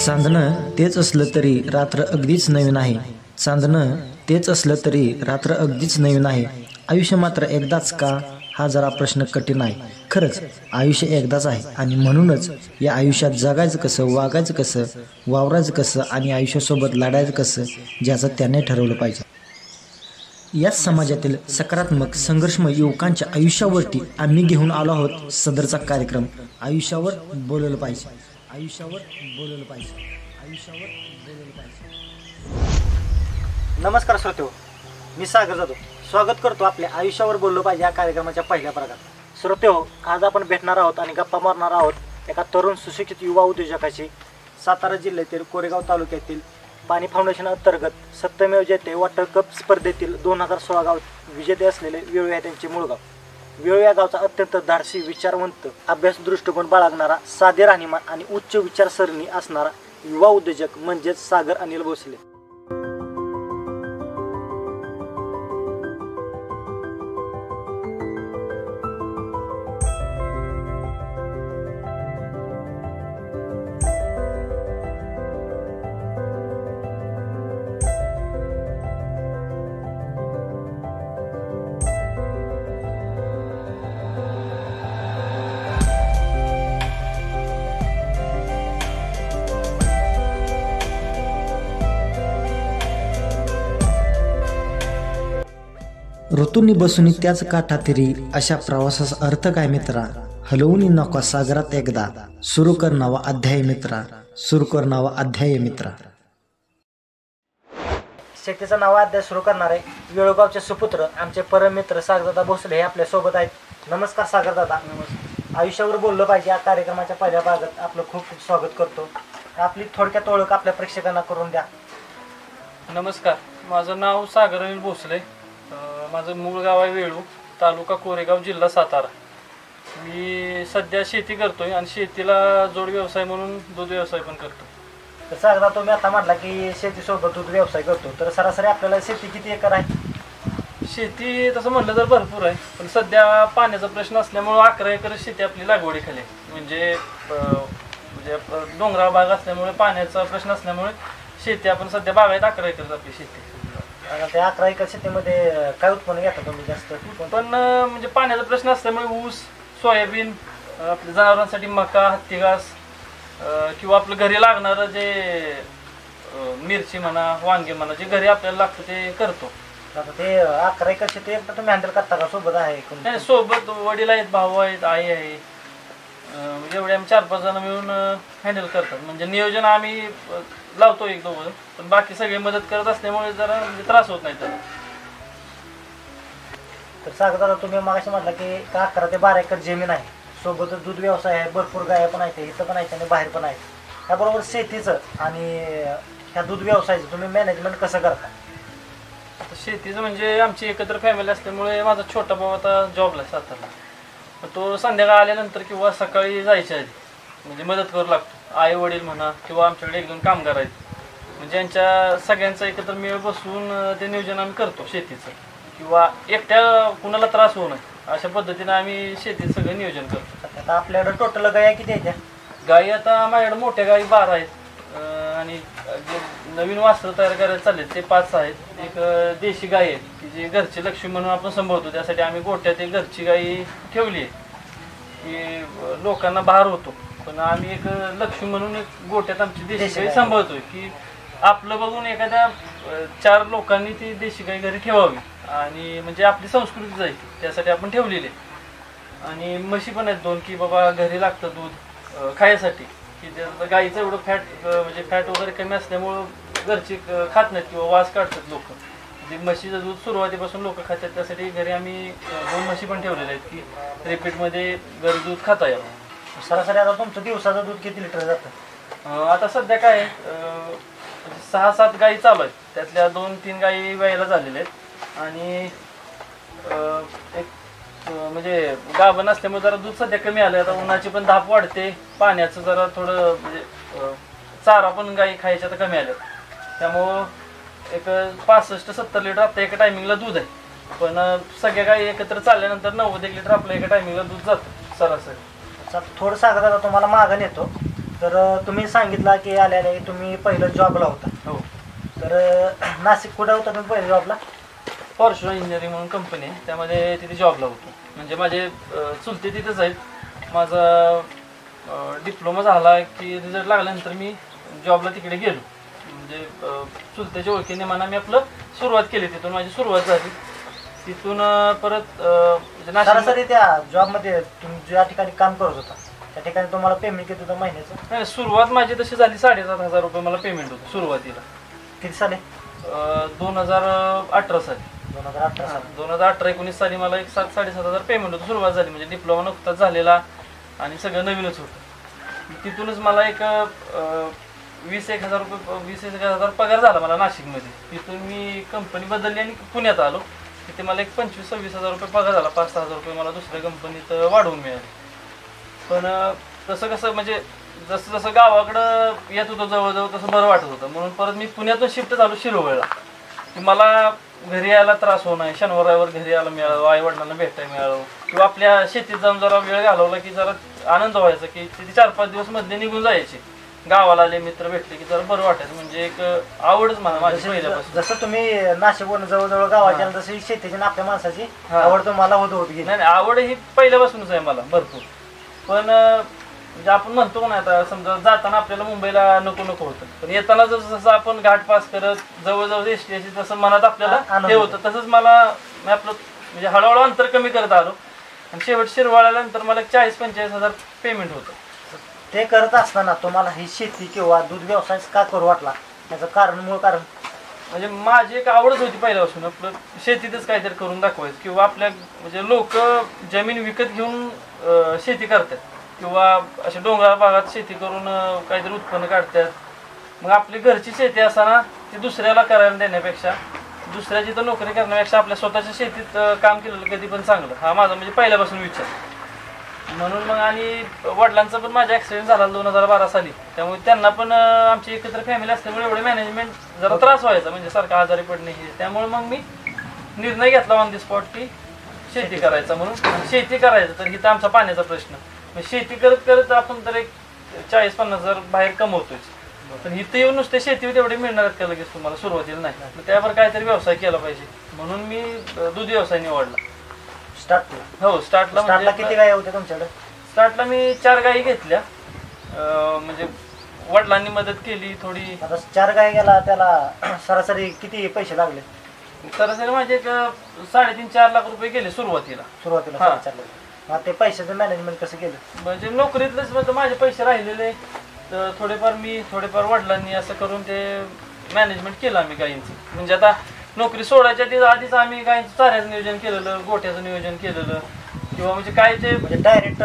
चांदणं तेच असलं तरी रात्र अगदीच नवीन आहे. चांदणं तेच असलं तरी रात्र अगदीच नवीन आहे. आयुष्य मात्र एकदाच का, हा जरा प्रश्न कठीण आहे. खरंच आयुष्य एकदाच आहे आणि म्हणूनच या आयुष्यात जगायचं कसं, वागायचं कसं, वावरायचं कसं आणि आयुष्यासोबत लढायचं कसं, ज्याचं त्याने ठरवलं पाहिजे. याच समाजातील सकारात्मक संघर्षमय युवकांच्या आयुष्यावरती आम्ही घेऊन आलो आहोत सदरचा कार्यक्रम. आयुष्यावर बोललं पाहिजे, आयुष्यावर बोललं पाहिजे, आयुष्यावर बोललं पाहिजे. नमस्कार श्रोतेहो, मी सागर जाधव स्वागत करतो आपल्या आयुष्यावर बोललं पाहिजे या कार्यक्रमाच्या पहिल्या भागात. श्रोतेहो, आज आपण भेटणार आहोत आणि गप्पा मारणार आहोत एका तरुण सुशिक्षित युवा उद्योजकाशी. सातारा जिल्ह्यातील कोरेगाव तालुक्यातील पाणी फाउंडेशन अंतर्गत सत्यमेव जयते वॉटर कप स्पर्धेतील 2016 गाव विजेते असलेले वेळू या त्यांचे मूळ गाव. वेळू या गावचा अत्यंत धाडसी, विचारवंत, अभ्यास दृष्टिकोन बाळगणारा, साधे राहणीमान आणि उच्च विचारसरणी असणारा युवा उद्योजक म्हणजेच सागर अनिल भोसले. ऋतूंनी बसून त्याच काठातिरी अशा प्रवासाचा अर्थ काय मित्रा? हलवून नका सागरात एकदा, सुरू कर नवा अध्याय मित्रा, सुरू कर नवा अध्याय मित्रा. शेतीचा नवा अध्याय सुरू करणारे वेळूगावचे सुपुत्र आमचे परम मित्र सागरदादा भोसले हे आपल्या सोबत आहेत. नमस्कार सागरदादा. नमस्कार. आयुष्यावर बोललं पाहिजे या कार्यक्रमाच्या पहिल्या भागात आपलं खूप खूप स्वागत करतो. आपली थोडक्यात ओळख आपल्या प्रेक्षकांना करून द्या. नमस्कार, माझं नाव सागर अनिल भोसले. माझं मूळ गाव आहे वेळू, तालुका कोरेगाव, जिल्हा सातारा. मी सध्या शेती करतोय आणि शेतीला जोड व्यवसाय म्हणून दूध व्यवसाय पण करतो. तर सागरदा, तुम्ही आता म्हटला की शेतीसोबत दूध व्यवसाय करतो, तर सरासरी आपल्याला शेती किती एकर आहे? शेती तसं म्हटलं तर भरपूर आहे, पण सध्या पाण्याचा प्रश्न असल्यामुळं 11 एकर शेती आपली लागवडीखाली. म्हणजे डोंगराळ भाग असल्यामुळे पाण्याचा प्रश्न असल्यामुळे शेती आपण सध्या बागायत 11 एकर आपली शेती. आणि त्या 11 एकर शेतीमध्ये काय उत्पन्न घेता तुम्ही जास्त? पण म्हणजे पाण्याचा प्रश्न असल्यामुळे ऊस, सोयाबीन, आपल्या जनावरांसाठी मका, हत्ती घास किंवा आपलं घरी लागणारं जे मिरची म्हणा, वांगे म्हणा, जे घरी आपल्याला लागतं ते करतो. आता ते 11 एकर शेती एकदा तुम्ही हँडल करता का? सोबत आहे नाही, सोबत वडील आहेत, भाऊ आहेत, आई आहे. एवढे आम्ही 4-5 जण मिळून हँडल करतात. म्हणजे नियोजन आम्ही लावतो एक दोघं, पण बाकी सगळे मदत करत असल्यामुळे जरा म्हणजे त्रास होत नाही त्याला. तर सागरदादा, तुम्ही मागाशी म्हटलं की 11 ते 12 एकर जमीन आहे, सोबतच दूध व्यवसाय आहे, भरपूर गाया पण आहेत, इथं पण आहेत आणि बाहेर पण आहेत. त्याबरोबर शेतीचं आणि ह्या दूध व्यवसायाचं तुम्ही मॅनेजमेंट कसं करता? आता शेतीचं म्हणजे आमची एकत्र फॅमिली असल्यामुळे माझा छोटा भाऊ आता जॉबला आहे सातारला. तो संध्याकाळी आल्यानंतर किंवा सकाळी जायच्या आधी म्हणजे मदत करू लागतो. आई वडील म्हणा किंवा आमच्याकडे 1-2 कामगार आहेत, म्हणजे यांच्या सगळ्यांचा एकत्र मेळ बसून ते नियोजन आम्ही करतो शेतीचं. किंवा एकट्या कुणाला त्रास होऊ नये अशा पद्धतीने आम्ही शेतीचं सगळं नियोजन करतो. आता आपल्याकडं टोटल गाया किती आहेत? गाई आता माझ्याकडे मोठ्या गाई 12 आहेत आणि जे नवीन वासरं तयार करायला चाललेत ते 5 आहेत. एक देशी गाय आहे की जी घरची लक्ष्मी म्हणून आपण सांभाळतो, त्यासाठी आम्ही गोठ्यात एक घरची गाई ठेवली आहे की लोकांना बहार होतो, पण आम्ही एक लक्ष्मी म्हणून एक गोठ्यात आमची देशी गाई सांभाळतोय की आपलं बघून एखाद्या 4 लोकांनी ती देशी गाई घरी ठेवावी आणि म्हणजे आपली संस्कृती जाईल त्यासाठी आपण ठेवलेली आहे. आणि म्हशी पण आहेत 2 की बाबा घरी लागतं दूध खायसाठी, की त्याचं गाईचं एवढं म्हणजे फॅट वगैरे कमी असल्यामुळं घरची खात नाहीत किंवा वास काढतात लोक. जे म्हशीचं दूध सुरुवातीपासून लोक खातात त्यासाठी घरी आम्ही 2 म्हशी पण ठेवलेल्या आहेत की रिपीटमध्ये घरी दूध खाता यावं. सरासरी आता तुमचं दिवसाचं दूध किती लिटर जातं? आता सध्या काय 6-7 गायी चालू आहेत, त्यातल्या 2-3 गायी व्यायला झालेल्या आहेत आणि एक म्हणजे गाभण असल्यामुळे जरा दूध सध्या कमी आलं. आता उन्हाची पण धाप वाढते, पाण्याचं जरा थोडं म्हणजे चारा पण गायी खायच्या तर कमी आल्या, त्यामुळं एक 65-70 लिटर आता एका टायमिंगला दूध आहे. पण सगळ्या गायी एकत्र चालल्यानंतर 90 लिटर आपलं एका टायमिंगला दूध जातं सरासरी. थोडं सागरदादा तुम्हाला मागं नेतो. तर तुम्ही सांगितलं की आल्याने तुम्ही पहिलं जॉबला होता. हो. तर नाशिक कुठं होता तुम्ही पहिल्या जॉबला? फॉर्च्युनर इंजिनिअरिंग म्हणून कंपनी आहे, त्यामध्ये तिथे जॉबला होतो. म्हणजे माझे चुलते तिथंच आहेत. माझा डिप्लोमा झाला की रिझल्ट लागल्यानंतर मी जॉबला तिकडे गेलो. म्हणजे चुलत्याच्या ओळखीने म्हणा मी आपलं सुरुवात केली. तिथून माझी सुरुवात झाली. तिथून परत सरासरी त्या जॉबमध्ये तुम्ही ज्या ठिकाणी काम करत होता त्या ठिकाणी तुम्हाला पेमेंट किती होतं महिन्याचं? नाही, सुरुवात माझी तशी झाली 7,500 रुपये मला पेमेंट होतं सुरुवातीला. किती साली? 2018 साली. 2018 साली. 2018-19 साली मला एक 7,000-7,500 पेमेंट होतं. सुरुवात झाली म्हणजे डिप्लोमा नुकताच झालेला आणि सगळं नवीनच होतं. तिथूनच मला एक 20,000 रुपये 20,000 पगार झाला मला नाशिकमध्ये. तिथून मी कंपनी बदलली आणि पुण्यात आलो. तिथे मला एक 25,000-26,000 रुपये पगार झाला. 5,000 रुपये मला दुसऱ्या कंपनीत वाढवून मिळाले. पण तसं कसं म्हणजे जसं जसं गावाकडं येत होतं जवळजवळ तसं बरं वाटत होतं. म्हणून परत मी पुण्यातून शिफ्ट झालो शिरोळला, की मला घरी यायला त्रास होऊ नये. शनिवार रविवार घरी यायला मिळावं, आई वडिलांना भेटायला मिळावं किंवा आपल्या शेतीत जाऊन जरा वेळ घालवला की जरा आनंद व्हायचा. की तिथे 4-5 दिवस मधले निघून जायचे. गावाला आले मित्र भेटले की जरा बरं वाटायचं. म्हणजे एक आवडच म्हणा माझी पहिल्यापासून. जसं तुम्ही नाशिकवरून जवळजवळ गावाच्या जशी शेतीची आणि आपल्या माणसाची आवड तुम्हाला होत गेली. नाही, आवड ही पहिल्यापासूनच आहे मला भरपूर. पण म्हणजे आपण म्हणतो ना आता समजा जाताना आपल्याला मुंबईला नको नको होतं, पण येताना जसं आपण घाट पास करत जवळजवळ एसटी तसं मनात आपल्याला हे होतं. तसंच मला आपलं म्हणजे हळूहळू अंतर कमी करत आलो आणि शेवट शिरवाळ्यानंतर मला 40-45 हजार पेमेंट होतं. ते करत असताना तुम्हाला ही शेती किंवा दूध व्यवसाय का करू वाटला त्याचं मूळ कारण? म्हणजे माझी एक आवडच होती पहिल्यापासून आपलं शेतीतच काहीतरी करून दाखवायचं. किंवा आपल्या म्हणजे लोक जमीन विकत घेऊन शेती करतात किंवा अशा डोंगराळ भागात शेती करून काहीतरी उत्पन्न काढतात. मग आपली घरची शेती असताना ती दुसऱ्याला करायला देण्यापेक्षा, दुसऱ्याची तर नोकरी करण्यापेक्षा आपल्या स्वतःच्या शेतीत काम केलेलं कधी पण चांगलं, हा माझा म्हणजे पहिल्यापासून विचार. म्हणून मग आणि वडिलांचा पण माझा ॲक्सिडेंट झाला 2012 साली. त्यामुळे त्यांना पण आमची एकत्र फॅमिली असल्यामुळे एवढे मॅनेजमेंट जरा त्रास व्हायचा, म्हणजे सारखं आजारी पडणे हे. त्यामुळे मग मी निर्णय घेतला ऑन दी स्पॉट की शेती करायचा म्हणून. शेती करायचं तर इथं आमचा पाण्याचा प्रश्न. शेती करत करत आपण तर एक 40-50 हजार बाहेर कमवतोय, पण इथं येऊन नुसते शेती तेवढे मिळणार आहेत का लगेच तुम्हाला? सुरुवातीला नाही. त्यावर काहीतरी व्यवसाय केला पाहिजे म्हणून मी दूध व्यवसाय निवडला. स्टार्टला? हो, स्टार्टला किती गाय होत्या तुमच्याकडे? स्टार्टला मी 4 गायी घेतल्या. म्हणजे वडिलांनी मदत केली थोडी. आता 4 गाय गेला त्याला सरासरी किती पैसे लागले? सरासरी माझे एक 3.5-4 लाख रुपये गेले सुरुवातीला. 4.5 लाख. मग ते पैशाचं मॅनेजमेंट कसं केलं? म्हणजे नोकरीतलेच म्हणजे माझे पैसे राहिलेले तर थोडेफार मी थोडेफार वडिलांनी असं करून ते मॅनेजमेंट केलं आम्ही गायींचं. म्हणजे आता नोकरी सोडायच्या आधीच आम्ही गायींचं चाऱ्याचं नियोजन केलेलं, गोठ्याचं नियोजन केलेलं किंवा म्हणजे काय ते म्हणजे डायरेक्ट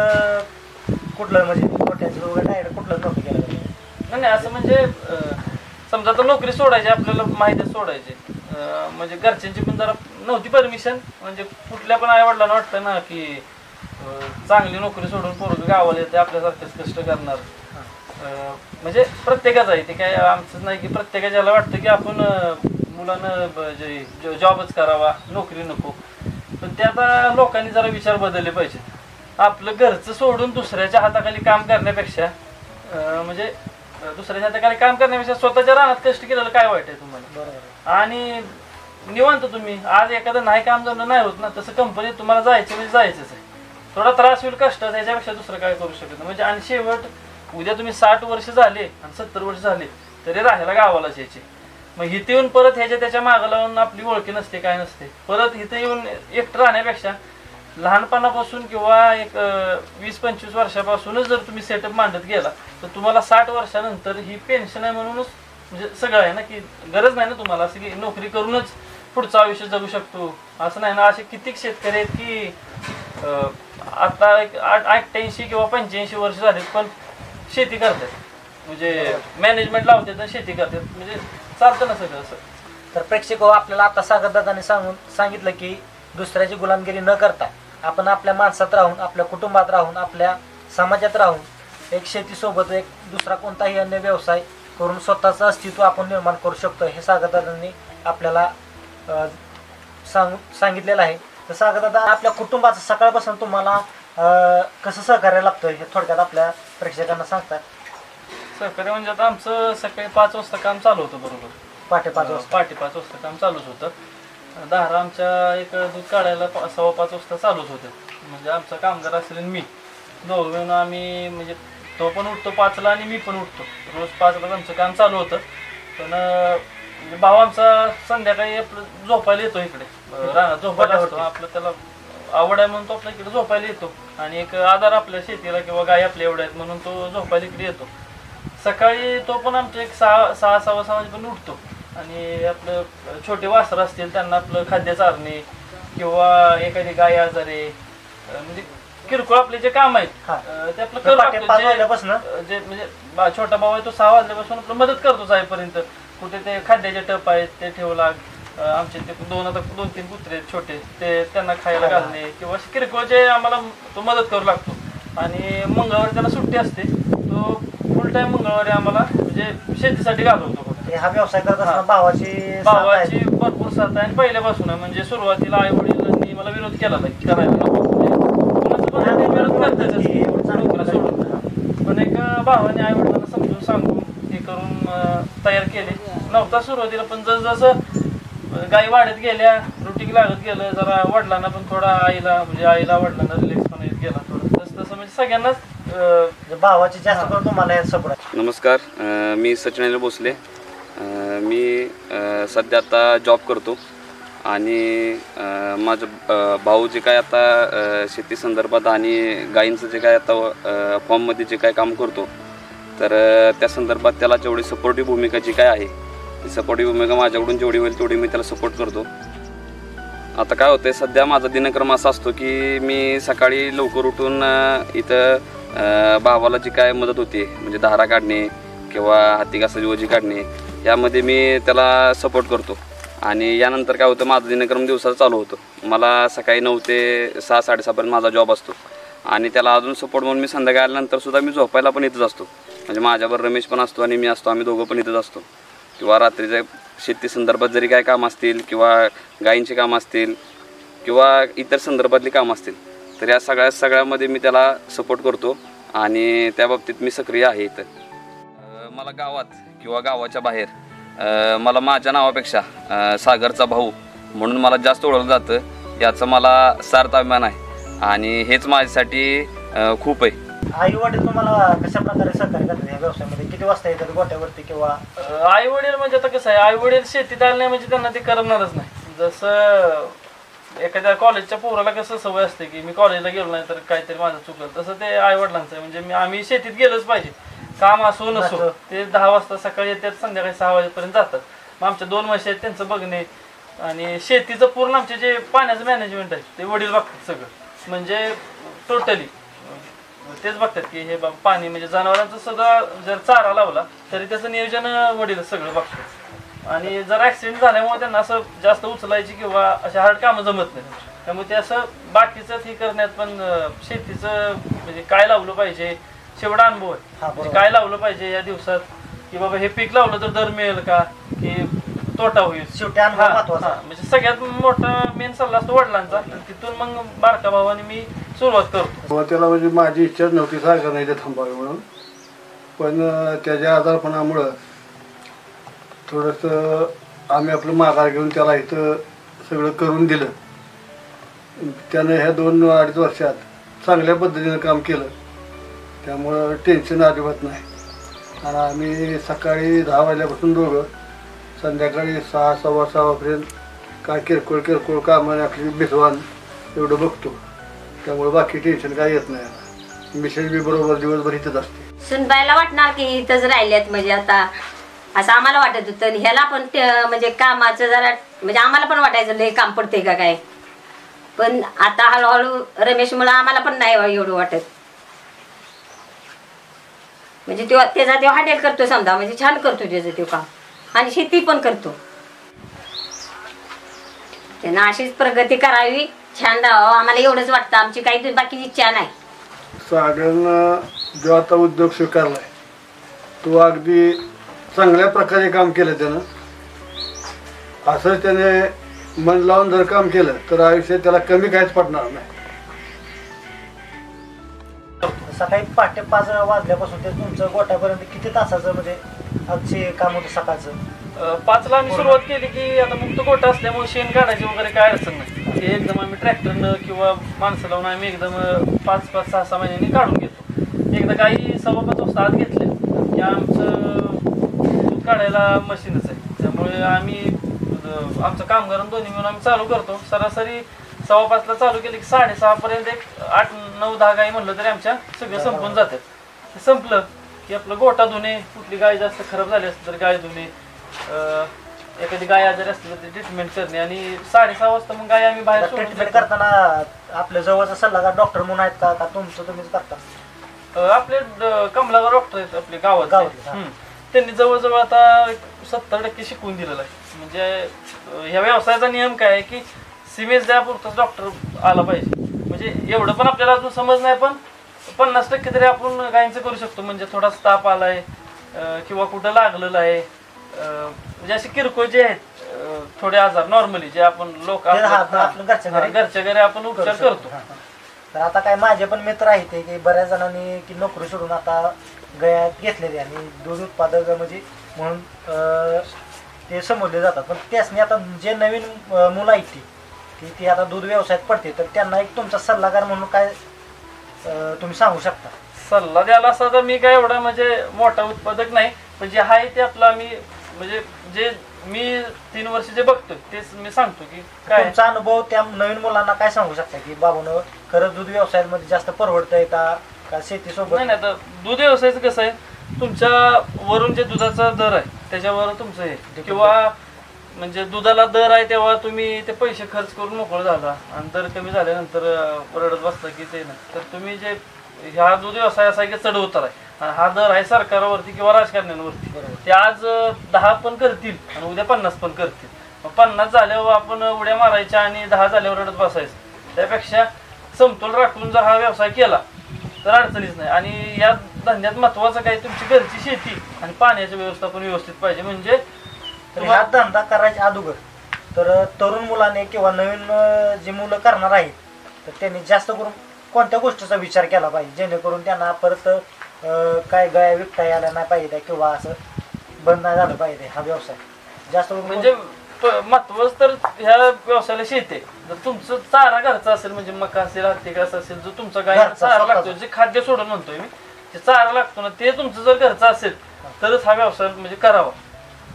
कुठलं म्हणजे गोठ्याचं वगैरे डायरेक्ट कुठलं नोकरी केलं? नाही असं म्हणजे समजा आता नोकरी सोडायची आपल्याला माहिती सोडायची. म्हणजे घरच्यांची पण जरा नव्हती परमिशन. म्हणजे कुठल्या पण आई वडिलांना वाटतं ना की चांगली नोकरी सोडून पोरगं गावाला येते आपल्यासारखेच कष्ट करणार. म्हणजे प्रत्येकाच आहे ते, काय आमचंच नाही की प्रत्येकाच्याला वाटतं की आपण मुलानं जॉबच करावा, नोकरी नको. पण ते आता लोकांनी जरा विचार बदलले पाहिजे. आपलं घरचं सोडून दुसऱ्याच्या हाताखाली काम करण्यापेक्षा म्हणजे दुसऱ्याच्या हाताखाली काम करण्यापेक्षा स्वतःच्या रानात कष्ट केलेलं काय वाईट आहे तुम्हाला? बरोबर. आणि निवांत तुम्ही आज एखादं नाही काम जमलं नाही होत ना, तसं कंपनीत तुम्हाला जायचं म्हणजे जायचंच आहे. थोडा त्रास होईल कष्ट, त्याच्यापेक्षा दुसरं काय करू शकत नाही. म्हणजे आणि शेवट उद्या तुम्ही 60 वर्ष झाले आणि 70 वर्ष झाले तरी राहायला गावालाच यायचे. मग इथे येऊन परत ह्याच्या त्याच्या मागं लावून आपली ओळखी नसते काय नसते. परत इथे येऊन एकटं राहण्यापेक्षा लहानपणापासून किंवा एक 20-25 वर्षापासूनच जर तुम्ही सेटअप मांडत गेला तर तुम्हाला 60 वर्षानंतर ही पेन्शन आहे म्हणूनच म्हणजे सगळं आहे ना, की गरज नाही ना तुम्हाला असं की नोकरी करूनच पुढचं आयुष्य जगू शकतो असं नाही ना. असे कित्येक शेतकरी आहेत की आता एक 88 किंवा 85 वर्ष झालेत पण शेती करतात. म्हणजे मॅनेजमेंट लावतात आणि शेती करतात. म्हणजे चालतं ना सगळं असं. तर प्रेक्षक आपल्याला आता सागरदादांनी सांगितलं की दुसऱ्याची गुलामगिरी न करता आपण आपल्या माणसात राहून, आपल्या कुटुंबात राहून, आपल्या समाजात राहून एक शेतीसोबत एक दुसरा कोणताही अन्य व्यवसाय करून स्वतःचं अस्तित्व आपण निर्माण करू शकतो हे सागरदादांनी आपल्याला सांगितलेलं आहे. तर सागरदादा आपल्या कुटुंबाचं सकाळपासून तुम्हाला कसं सहकार्य लागतं हे थोडक्यात आपल्या प्रेक्षकांना सांगतात? सहकार्य म्हणजे आता आमचं सकाळी 5 वाजता काम चालू होतं बरोबर. पहाटे 5 वाजता. पहाटे 5 वाजता काम चालूच होतं. धारा आमच्या एक दूध काढायला 5:15 वाजता चालूच होतं. म्हणजे आमचा कामगार असेल आणि मी दोघं मिळून आम्ही म्हणजे तो पण उठतो 5ला आणि मी पण उठतो. रोज 5ला आमचं काम चालू होतं. पण भाऊ आमचा संध्याकाळी आपलं झोपायला येतो इकडे रानात झोपायला असतो. आपलं त्याला आवड आहे म्हणून तो आपल्या इकडे झोपायला येतो आणि एक आधार आपल्या शेतीला किंवा गाय आपल्या एवढ्या आहेत म्हणून तो झोपायला इकडे येतो. सकाळी तो पण आमच्या एक 6:30 वाजेपर्यंत उठतो आणि आपलं छोटे वासरं असतील त्यांना आपलं खाद्य चारणे किंवा एखादी गाय आजारी म्हणजे किरकोळ आपले जे काम आहेत ते आपलं करू लागतो. जे म्हणजे छोटा भाऊ आहे तो 6 वाजल्यापासून आपलं मदत करतो जाईपर्यंत. कुठे ते खाद्याचे टप आहेत ते ठेवू लाग. आमचे ते 2-3 कुत्रे आहेत छोटे ते त्यांना खायला घालणे किंवा किरकोळ जे आम्हाला तो मदत करू लागतो. आणि मंगळवारी त्याला सुट्टी असते. तो फुल टाइम मंगळवारी आम्हाला म्हणजे शेतीसाठी घालवतो. हा व्यवसाय करत असताना भावाची भरपूर साथ आहे आणि पहिल्यापासून आहे. म्हणजे सुरुवातीला आई वडिलांनी मला विरोध केला करायला पण एक भावाने आई वडिलांना समजून सांगून हे करून तयार केले. नव्हता सुरुवातीला पण जसं गाई वाढत गेल्या रुटीन लागत गेलं जरा वडिलांना पण थोडा आईला वडिलांना रिलॅक्स पण येत गेला थोडं तसं म्हणजे सगळ्यांनाच भावाची जास्त करून तुम्हाला सपोर्ट. नमस्कार, मी सचिन भोसले. मी सध्या आता जॉब करतो आणि माझं भाऊ जे काय आता शेती संदर्भात आणि गायींचं जे काय आता फॉर्ममध्ये जे काय काम करतो तर त्या संदर्भात त्याला जेवढी सपोर्टिव्ह भूमिका जी काय आहे ती सपोर्टिव्ह भूमिका माझ्याकडून जेवढी होईल तेवढी मी त्याला सपोर्ट करतो. आता काय होतं सध्या माझा दिनक्रम असा असतो की मी सकाळी लवकर उठून इथं भावाला जी काय मदत होती म्हणजे धारा काढणे किंवा हाती घासाची ओझी काढणे यामध्ये मी त्याला सपोर्ट करतो. आणि यानंतर काय होतं माझं दिनक्रम दिवसाचं चालू होतं. मला सकाळी 9 ते 6-6:30 माझा जॉब असतो आणि त्याला अजून सपोर्ट म्हणून मी संध्याकाळी आल्यानंतर सुद्धा मी झोपायला पण इथंच असतो. म्हणजे माझ्याबरोबर रमेश पण असतो आणि मी असतो. आम्ही दोघं पण इथंच असतो. किंवा रात्रीच्या शेती संदर्भात जरी काय कामं असतील किंवा गायींची कामं असतील किंवा इतर संदर्भातली कामं असतील तर या सगळ्यामध्ये मी त्याला सपोर्ट करतो आणि त्या बाबतीत मी सक्रिय आहे. इथं मला गावात किंवा गावाच्या बाहेर मला माझ्या नावापेक्षा सागरचा भाऊ म्हणून मला जास्त ओळखलं जातं याचा मला सार्थ अभिमान आहे आणि हेच माझ्यासाठी खूप आहे. आई वडील तुम्हाला कशा प्रकारे सहकार्य करतात या व्यवसायामध्ये? किती वाजता येतात गोट्यावरती किंवा आई वडील म्हणजे आता कसं आहे आई वडील शेतीत आले म्हणजे त्यांना ते करणारच नाही. जसं एखाद्या कॉलेजच्या पोराला कसं सवय असते की मी कॉलेजला गेलो नाही तर काहीतरी माझं चुकलं तसं ते आई वडिलांचं आहे. म्हणजे आम्ही शेतीत गेलंच पाहिजे काम असो नसो. ते 10 वाजता सकाळी येतात संध्याकाळी 6 वाजेपर्यंत जातात. मग आमच्या 2 म्हशी आहेत त्यांचं बघणे आणि शेतीचं पूर्ण आमचे जे पाण्याचं मॅनेजमेंट आहे ते वडील बघतात सगळं. म्हणजे टोटली तेच बघतात की हे बाबा पाणी म्हणजे जनावरांचं सुद्धा जर चारा लावला तरी त्याचं नियोजन वडील सगळं बघतात. आणि जर ॲक्सिडेंट झाल्यामुळे त्यांना असं जास्त उचलायची किंवा अशा हार्ड कामं जमत नाही. त्यामुळे ते असं बाकीचं हे करण्यात पण शेतीचं म्हणजे काय लावलं पाहिजे शेवटा अनुभव आहे. म्हणजे काय लावलं पाहिजे या दिवसात की बाबा हे पीक लावलं तर दर मिळेल का की तोटा होईल. शेवटी अनुभव महत्त्वाचा. म्हणजे सगळ्यात मोठा मेन सल्ला असतो वडिलांचा. तिथून मग बारका भावाने मी सुरुवात करतो. त्याला म्हणजे माझी इच्छाच नव्हती सारखं नाही ते थांबावे म्हणून पण त्याच्या आजारपणामुळं थोडंसं आम्ही आपलं माघार घेऊन त्याला इथं सगळं करून दिलं. त्यानं ह्या 2-2.5 वर्षात चांगल्या पद्धतीनं काम केलं. त्यामुळं टेन्शन अजिबात नाही. आणि आम्ही सकाळी 10 वाजल्यापासून दोघं संध्याकाळी 6-6:15 काय किरकोळ कामाने आपली भिजवान एवढं बघतो. त्यामुळे बाकी टेन्शन काय येत नाही. मिसेस बी बरोबर दिवसभर इथंच असते. सुनबाईला वाटणार की इथंच राहिल्यात म्हणजे आता असं आम्हाला वाटत होतं. ह्याला पण म्हणजे कामाचं जरा म्हणजे आम्हाला पण वाटायचं लय काम पडते का काय. पण आता हळूहळू रमेशमुळं आम्हाला पण नाही एवढं वाटत. म्हणजे त्याचा तो हँडल करतो समजा म्हणजे छान करतो त्याचं तो काम आणि शेती पण करतो. त्यानं अशीच प्रगती करावी छान राहावं आम्हाला एवढंच वाटतं. आमची काही बाकीची इच्छा नाही. सागरनं जो आता उद्योग स्वीकारलाय तो अगदी चांगल्या प्रकारे काम केलं त्यानं. असंच त्याने मन लावून जर काम केलं तर आयुष्यात त्याला कमी काहीच पडणार नाही. सकाळी पहाटे 5 वाजल्यापासून ते तुमचं गोठ्यापर्यंत किती तासाचं म्हणजे आजचे काम होतं सकाळचं? 5ला आम्ही सुरुवात केली की आता मुक्त गोठा असल्यामुळे शेण काढायची वगैरे काय अडचण नाही. ते एकदम आम्ही ट्रॅक्टरनं किंवा माणसं लावून आम्ही एकदम 5-5, 6-6 महिन्यांनी काढून घेतो. एकदा काही 5:15 वाजता आत घेतले की आमचं दूध काढायला मशीनच आहे, त्यामुळे आम्ही आमचं कामगार दोन्ही मिळून आम्ही चालू करतो. सरासरी 5:15ला चालू केलं की 6:30 पर्यंत एक 8-9-10 गाई म्हणलं तरी आमच्या सगळं संपून जातात. ते संपलं की आपलं गोठा धुणे, कुठली गाय जास्त खराब झाली असली तर गाय धुणे, एखादी गाय आजारी असली तर ट्रीटमेंट करणे आणि 6:30 वाजता मग गाय आम्ही बाहेर सोडून ट्रीटमेंट देतो. करताना आपल्या जवळचा सल्लागार डॉक्टर म्हणून आहेत का तुमचं तुम्हीच करता? आपले कमलागाव डॉक्टर आहेत आपले गावात. गावातले, त्यांनी जवळजवळ आता 70% शिकवून दिलेलं आहे. म्हणजे ह्या व्यवसायाचा नियम काय आहे की सिमेज द्यापुरताच डॉक्टर आला पाहिजे. म्हणजे एवढं पण आपल्याला अजून समज नाही, पण 50% तरी आपण गायींचं करू शकतो. म्हणजे थोडा ताप आलाय किंवा कुठं लागलेलं आहे, म्हणजे असे किरकोळ जे आहेत थोडे आजार नॉर्मली जे आपण लोक घरच्या घरी आपण उपचार करतो. तर आता काय माझे पण मित्र आहेत की बऱ्याच जणांनी की नोकरी सोडून आता गयात घेतलेली आणि दूध उत्पादक म्हणजे म्हणून ते समजले जातात. पण त्यासनी आता जे नवीन मुलं आहेत ती आता दूध व्यवसायात पडते, तर त्यांना एक तुमचा सल्लागार म्हणून काय तुम्ही सांगू शकता? सल्ला द्यायला असा तर मी काय एवढा म्हणजे मोठा उत्पादक नाही, पण जे आहे ते आपलं आम्ही म्हणजे जे मी 3 वर्ष जे बघतोय तेच मी सांगतो की काय तुमचा अनुभव त्या नवीन मुलांना काय सांगू शकता की बाबून खरंच दूध व्यवसायामध्ये जास्त परवडतंय का शेतीसोबत? नाही आता दूध व्यवसायाचं कसं आहे, तुमच्या वरून जे दुधाचा दर आहे त्याच्यावर तुमचं हे किंवा म्हणजे दुधाला दर आहे तेव्हा तुम्ही ते पैसे खर्च करून मोकळं झाला आणि दर कमी झाल्यानंतर रडत बसला की ते नाही. तर तुम्ही जे ह्या दूध व्यवसाय असा की चढ उतार आहे आणि हा दर आहे सरकारवरती किंवा राजकारण्यांवरती. ते आज 10 पण करतील आणि उद्या 50 पण करतील. मग 50 झाल्यावर आपण उड्या मारायच्या आणि 10 झाल्यावर रडत बसायचं. त्यापेक्षा समतोल राखून जर हा व्यवसाय केला तर अडचणीच नाही. आणि या धंद्यात महत्वाचं काय, तुमची घरची शेती आणि पाण्याचं व्यवस्थापन व्यवस्थित पाहिजे. म्हणजे हा धंदा करायच्या अगोदर तर तरुण मुलाने किंवा नवीन जे मुलं करणार आहेत तर त्यांनी जास्त करून कोणत्या गोष्टीचा विचार केला पाहिजे जेणेकरून त्यांना परत काय गाय विकता यायला नाही पाहिजे किंवा असं बंद नाही झालं पाहिजे हा व्यवसाय जास्त करून? म्हणजे महत्वाचं तर ह्या व्यवसायाला शेती आहे. जर तुमचं चारा घरचा असेल म्हणजे मका असेल, हत्ती घास असेल, जो तुमचा गाय चारा लागतो, जे खाद्य सोडून म्हणतोय मी, जे चारा लागतो ना ते तुमचं जर घरचं असेल तरच हा व्यवसाय म्हणजे करावा.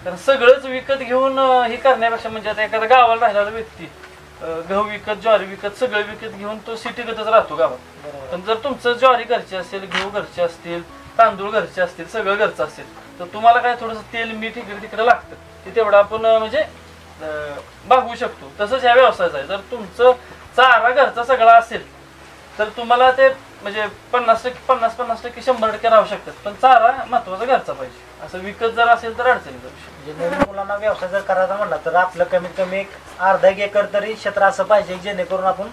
कारण सगळंच विकत घेऊन हे करण्यापेक्षा म्हणजे आता एखाद्या गावाला राहिलेला व्यक्ती गहू विकत, ज्वारी विकत, सगळं विकत घेऊन तो सिटीगतच राहतो गावात. पण जर तुमचं ज्वारी घरची असेल, गहू घरचे असतील, तांदूळ घरचे असतील, सगळं घरचं असेल तर तुम्हाला काय थोडंसं तेल मीठ इकडे तिकडे लागतं, ते तेवढं आपण म्हणजे भागवू शकतो. तसंच ह्या व्यवसायाचा आहे. जर तुमचं चारा घरचा सगळा असेल तर तुम्हाला ते म्हणजे 50%, 50% 100% राहू शकतात. पण चारा महत्वाचा घरचा पाहिजे. असं विकत जर असेल तर अडचणी करू शकतो. नवीन मुलांना व्यवसाय जर करायचा म्हणला तर आपलं कमीत कमी एक अर्धा एकर तरी क्षेत्र असं पाहिजे जेणेकरून आपण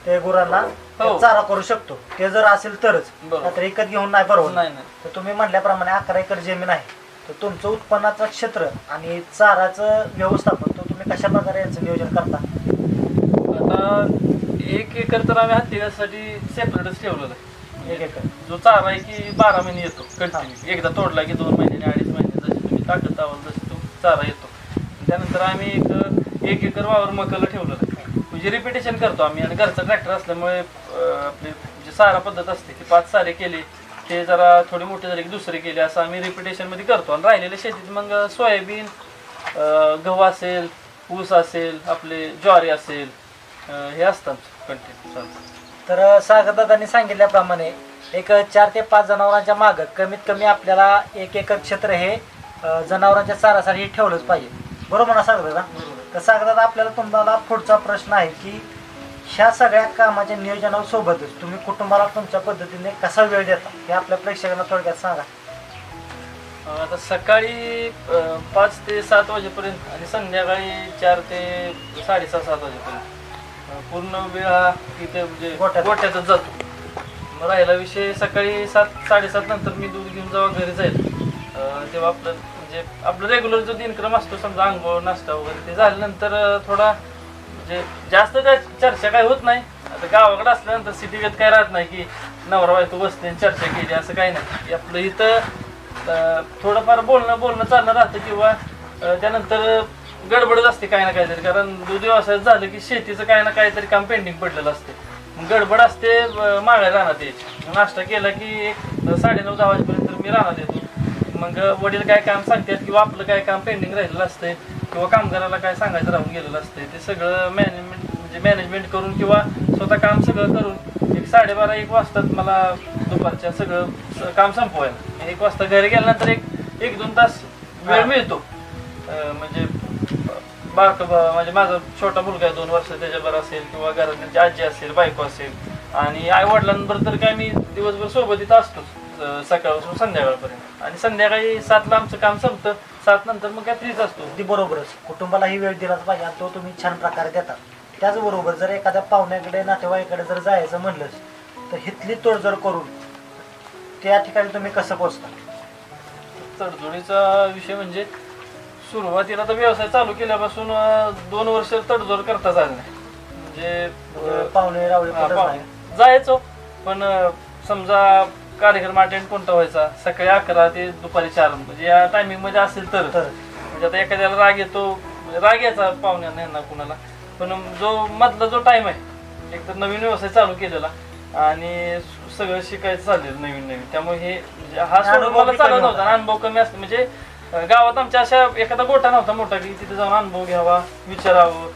ते गुरांना चारा करू शकतो. ते जर असेल तरच, तर विकत घेऊन नाही बरोबर नाही. तर तुम्ही म्हटल्याप्रमाणे 11 एकर जमीन आहे तर तुमचं उत्पन्नाचं क्षेत्र आणि चाराचं व्यवस्थापन तर तुम्ही कशा प्रकारे याचं नियोजन करता? आता 1 एकर तर आम्ही हत्तीसाठी सेपरेटच ठेवलेलं आहे. 1 एकर जो चारा आहे की 12 महिने येतो कंटिन्यू. एकदा तोडला की 2 महिने 2.5 महिने जशी तुम्ही ताकद लावाल तशी तो चारा येतो. त्यानंतर आम्ही 1 एकर वावर मकाला ठेवलेलं आहे. म्हणजे रिपिटेशन करतो आम्ही आणि घरचा ट्रॅक्टर असल्यामुळे आपली जी सारा पद्धत असते की 5 सारे केले ते जरा थोडे मोठे झाले की दुसरे केले असं आम्ही रिपिटेशनमध्ये करतो. आणि राहिलेल्या शेतीत मग सोयाबीन, गहू असेल, ऊस असेल, आपले ज्वारी असेल, हे असतात कंटिन्यू. तर सागरदादांनी सांगितल्याप्रमाणे एक 4 ते 5 जनावरांच्या मागं कमीत कमी आपल्याला 1 एकर क्षेत्र हे जनावरांच्या चारासाठी ठेवलंच पाहिजे. बरोबर ना सागरदादा? तर सागरदादा आपल्याला तुम्हाला पुढचा प्रश्न आहे की ह्या सगळ्या कामाच्या नियोजनासोबतच तुम्ही कुटुंबाला तुमच्या पद्धतीने कसा वेळ देता हे आपल्या प्रेक्षकांना थोडक्यात सांगा. आता सकाळी 5 ते 7 वाजेपर्यंत आणि संध्याकाळी 4 ते 6:30-7 वाजेपर्यंत पूर्ण वेळ हा इथे म्हणजे गोठ्यातच जातो. मग राहिला विषय सकाळी 7-7:30 नंतर मी दूध घेऊन जेव्हा घरी जाईल तेव्हा आपलं म्हणजे आपलं रेग्युलर जो दिनक्रम असतो समजा आंघोळ नाश्ता वगैरे ते झाल्यानंतर थोडा म्हणजे जास्त काय चर्चा काय होत नाही. आता गावाकडे असल्यानंतर सिटीगत काय राहत नाही की नवरा बायको बसते आणि चर्चा केली असं काही नाही. आपलं इथं थोडंफार बोलणं चालणं राहतं किंवा त्यानंतर गडबडच असते काही ना काहीतरी. कारण दूध व्यवसायात झालं की शेतीचं काही ना काहीतरी काम पेंडिंग पडलेलं असते. मग गडबड असते मागायला राहण्यात यायची. नाश्ता केला की एक 9:30-10 वाजेपर्यंत मी राहण्यात येतो. मग वडील काय काम सांगतात किंवा आपलं काय काम पेंडिंग राहिलेलं असतंय किंवा कामगाराला काय सांगायचं राहून गेलेलं असतंय ते सगळं मॅनेजमेंट करून किंवा स्वतः काम सगळं करून एक 12:30-1 वाजतात मला दुपारच्या सगळं काम संपवायला. 1 वाजता घरी गेल्यानंतर एक 1-2 तास वेळ मिळतो. म्हणजे म्हणजे माझा छोटा मुलगा आहे 2 वर्ष त्याच्याबरोबर असेल किंवा घरात त्यांची आजी असेल बायको असेल आणि आई वडिलांबरोबर तर काय मी दिवसभर सोबत इथं असतोच सकाळपासून संध्याकाळपर्यंत. आणि संध्याकाळी 7ला आमचं काम संपतं. 7 नंतर मग काय फ्रीच असतो. अगदी बरोबरच कुटुंबालाही वेळ दिलाच पाहिजे आणि तो तुम्ही छान प्रकारे देता. त्याचबरोबर जर एखाद्या पाहुण्याकडे नातेवाईकडे जर जायचं म्हणलंच तर हिथली तोडजोड करून त्या ठिकाणी तुम्ही कसं पोहोचता? तडजोडीचा विषय म्हणजे सुरुवातीला तर व्यवसाय चालू केल्यापासून 2 वर्ष तडजोड करता झालं नाही. म्हणजे पाहुणे रावळे जायचो पण समजा कार्यक्रम अटेंड कोणता व्हायचा सकाळी 11 ते दुपारी 4 म्हणजे या टायमिंग मध्ये असेल तर म्हणजे आता एखाद्याला राग येतो राग यायचा पाहुण्यांना यांना कुणाला. पण जो मधला जो टाइम आहे एक तर नवीन व्यवसाय चालू केलेला आणि सगळं शिकायचं चाललेलं नवीन त्यामुळे हे म्हणजे हा सोडून मला चालत नव्हता. अनुभव कमी असतो. म्हणजे गावात आमच्या अशा एखादा गोठा नव्हता मोठा की तिथे जाऊन अनुभव घ्यावा विचारावं.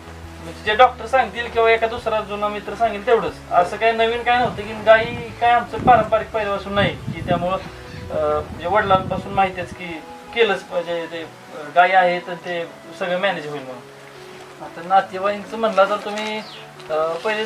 म्हणजे जे डॉक्टर सांगतील किंवा एका दुसरा जुना मित्र सांगेल तेवढंच. असं काही नवीन काय नव्हतं की गाई काय आमचं पारंपरिक पहिल्यापासून नाही की त्यामुळं म्हणजे वडिलांपासून माहितीच की केलंच पाहिजे ते गाई आहेत ते सगळं मॅनेज होईल म्हणून. आता नातेवाईंचं म्हणला तर तुम्ही पहिले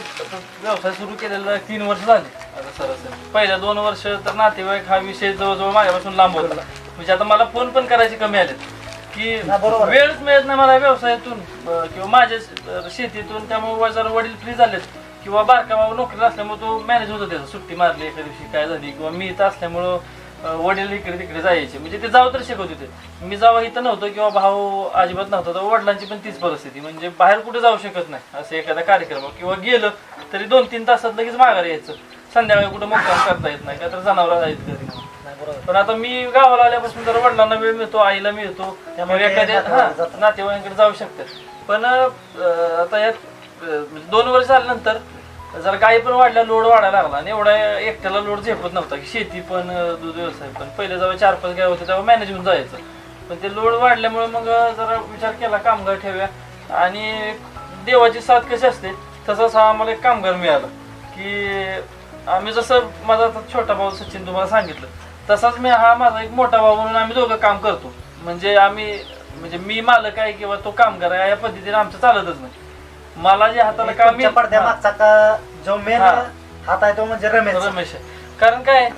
व्यवसाय सुरू केलेला 3 वर्ष झाले आता सरासरी. पहिल्या 2 वर्ष तर नातेवाईक हा विषय जवळजवळ माझ्यापासून लांब होता. म्हणजे आता मला फोन पण करायचे कमी आलेत की वेळच मिळत नाही मला व्यवसायातून किंवा माझ्या शेतीतून. त्यामुळे जरा वडील फ्री झालेत किंवा बारका बाबा नोकरीला असल्यामुळे तो मॅनेज होतो त्याचा. सुट्टी मारली एका दिवशी काय झाली किंवा मी इथं असल्यामुळं वडील इकडे तिकडे जायचे. म्हणजे ते जाऊ तर शिकवत होते. मी जावं इथं नव्हतं किंवा भाऊ अजिबात नव्हता तर वडिलांची पण तीच परिस्थिती. म्हणजे बाहेर कुठे जाऊ शकत नाही असं एखादा कार्यक्रम किंवा गेलं तरी 2-3 तासात लगेच माघारी यायचं. संध्याकाळी कुठं मुक्काम करता येत नाही का तर जनावर आहेत घरी. पण आता मी गावाला आल्यापासून जर वडिलांना वेळ मिळतो आईला मिळतो त्यामुळे एखाद्या नातेवाईकांकडे जाऊ शकतात. पण आता यात 2 वर्ष झाल्यानंतर जर गाई पण वाढल्या लोड वाढायला लागला आणि एवढा एकट्याला लोड झेपत नव्हता की शेती पण दूध व्यवसाय पण. पहिले जेव्हा 4-5 गाय होते तेव्हा मॅनेज होऊन जायचं. पण ते लोड वाढल्यामुळे मग जरा विचार केला कामगार ठेवूया. आणि देवाची साथ कशी असते तसंच हा आम्हाला एक कामगार मिळाला की आम्ही जसं माझा छोटा भाऊ सचिन तुम्हाला सांगितलं तसाच मी हा माझा एक मोठा भाऊ म्हणून आम्ही दोघं काम करतो. म्हणजे आम्ही मी मालक आहे किंवा तो कामगार आहे या पद्धतीने आमचं चालतच नाही. मला जे हाताला काम पडद्यामागचा का जो मेन हात आहे तो म्हणजे रमेश आहे. कारण काय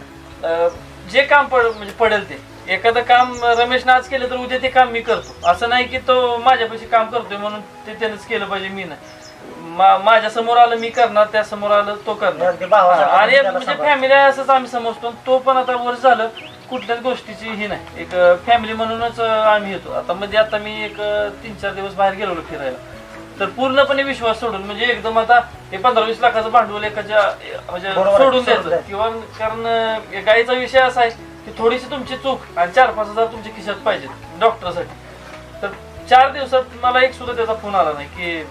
जे काम म्हणजे पडेल ते एखादं काम रमेशनं आज केलं तर उद्या ते काम मी करतो. असं नाही की तो माझ्यापाशी काम करतोय म्हणून ते त्यानंच केलं पाहिजे मी नाही. माझ्या समोर आलं मी करणार त्या समोर आलं तो करणार. आणि म्हणजे फॅमिली असंच आम्ही समजतो. तो पण आता वर्ष झालं कुठल्याच गोष्टीची ही नाही एक फॅमिली म्हणूनच आम्ही येतो. आता मध्ये आता मी एक 3-4 दिवस बाहेर गेलो फिरायला तर पूर्णपणे विश्वास सोडून म्हणजे एकदम आता हे 15-20 लाखाचं भांडवल एकाच्या म्हणजे सोडून द्यायचं किंवा कारण गाईचा विषय असा आहे की थोडीशी तुमची चूक आणि 4-5 हजार तुमच्या खिशात पाहिजेत डॉक्टरसाठी. तर 4 दिवसात मला एक सुद्धा त्याचा फोन आला नाही की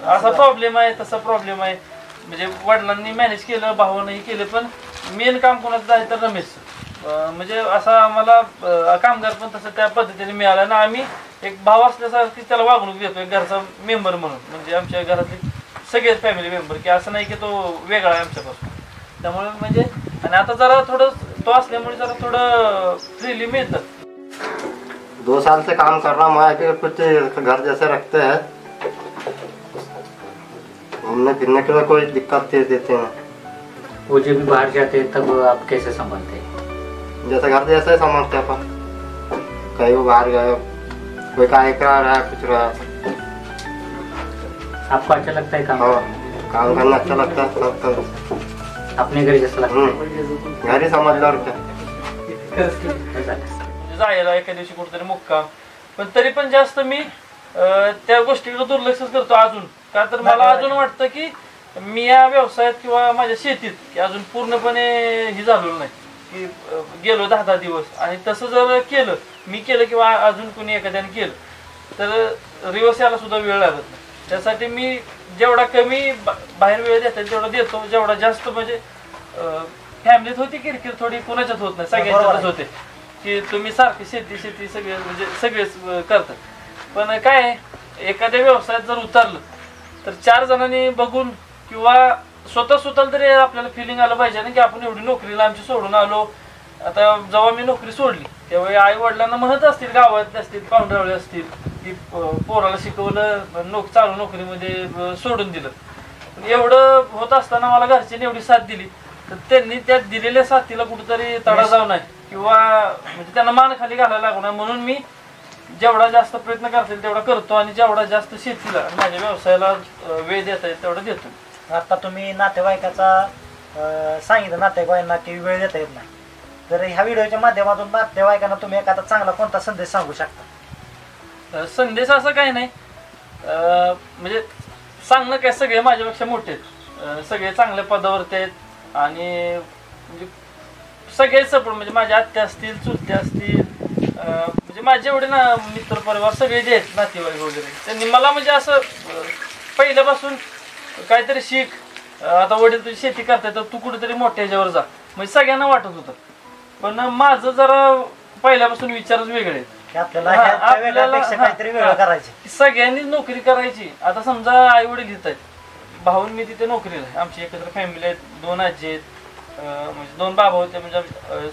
असा प्रॉब्लेम आहे तसा प्रॉब्लेम आहे. म्हणजे वडिलांनी मॅनेज केलं भावानंही केलं पण मेन काम कोणाचं आहे तर रमेश. म्हणजे असा मला कामगार पण तसं त्या पद्धतीने मिळाला ना. आम्ही एक भाव असल्यासारखी त्याला वागणूक देतोय घरचा मेंबर म्हणून. म्हणजे आमच्या घरातले सगळेच फॅमिली मेंबर की असं नाही की तो वेगळा आहे आमच्यापासून. त्यामुळे म्हणजे आणि आता जरा थोडं तो असल्यामुळे जरा थोडं फ्रीली मिळतं. 2 साल से काम कर रहा हूँ मैं कि कुछ घर जैसे रखते हैं घूमने फिरने के लिए कोई दिक्कत देते हैं. वो जब भी बाहर जाते हैं तब आप कैसे संभालते हैं? जैसे घर जैसे ही समझते हैं अपन. कहीं वो बाहर गए कोई का एक रहा कुछ रहा. आपको अच्छा लगता है काम? हाँ काम करना अच्छा लगता है. सब अपने घर जैसा लगता है घर ही समझ लो. और क्या जायला एका दिवशी कुठेतरी मुक्काम पण तरी पण जास्त मी त्या गोष्टीकडे दुर्लक्षच करतो अजून. का तर मला अजून वाटतं की मी या व्यवसायात किंवा माझ्या शेतीत की अजून पूर्णपणे हे झालेलं नाही की गेलो 10-10 दिवस. आणि तसं जर केलं मी केलं किंवा अजून कोणी एखाद्याने केलं तर रिवर्स यायला सुद्धा वेळ लागत नाही. त्यासाठी मी जेवढा कमी बाहेर वेळ देता येईल तेवढा देतो. जेवढा जास्त म्हणजे फॅमिलीत होती किरकिर थोडी कोणाच्यात होत नाही, सगळ्यांच्यातच होते की तुम्ही सारखी शेती सगळे म्हणजे सगळेच करतात. पण काय एखाद्या व्यवसायात जर उतरलं तर 4 जणांनी बघून किंवा स्वतःला तरी आपल्याला फिलिंग आलं पाहिजे ना की आपण एवढी नोकरीला आमची सोडून आलो. आता जेव्हा मी नोकरी सोडली त्यावेळी आई वडिलांना म्हणत असतील, गावात असतील, पाहुणरावळे असतील की पोराला शिकवलं चालू नोकरीमध्ये सोडून दिलं. पण एवढं होत असताना मला घरच्यांनी एवढी साथ दिली तर त्यांनी त्या दिलेल्या साथीला कुठेतरी तडा जाऊ नये किंवा म्हणजे त्यांना मान खाली घालायला लागू नये म्हणून मी जेवढा जास्त प्रयत्न करता येईल तेवढा करतो आणि जेवढा जास्त शेतीला माझ्या व्यवसायाला वेळ देता येईल तेवढा देतो. आता तुम्ही नातेवाईकाचा सांगितलं नातेवाईकांना की वेळ देता येत नाही, तर ह्या व्हिडिओच्या माध्यमातून नातेवाईकांना तुम्ही एखादा चांगला कोणता संदेश सांगू शकता? संदेश असं काही नाही, म्हणजे सांगणं काय सगळे माझ्यापेक्षा मोठे आहेत, सगळे चांगल्या पदावरती आहेत आणि म्हणजे सगळे सपोर्ट म्हणजे माझ्या आत्या असतील, चुलत्या असतील, म्हणजे माझे एवढे ना मित्र परिवार सगळे जे आहेत नातेवाईक वगैरे त्यांनी मला म्हणजे असं पहिल्यापासून काहीतरी शिक, आता वडील तुझी शेती करताय तर तू कुठेतरी मोठ्या ह्याच्यावर जा म्हणजे सगळ्यांना वाटत होतं. पण माझं जरा पहिल्यापासून विचारच वेगळे आहेत. सगळ्यांनीच नोकरी करायची. आता समजा आई वडील घेत आहेत, भाऊन मी तिथे नोकरीला आहे, आमची एकत्र फॅमिली आहेत, 2 आजी आहेत, म्हणजे 2 बाबा होते म्हणजे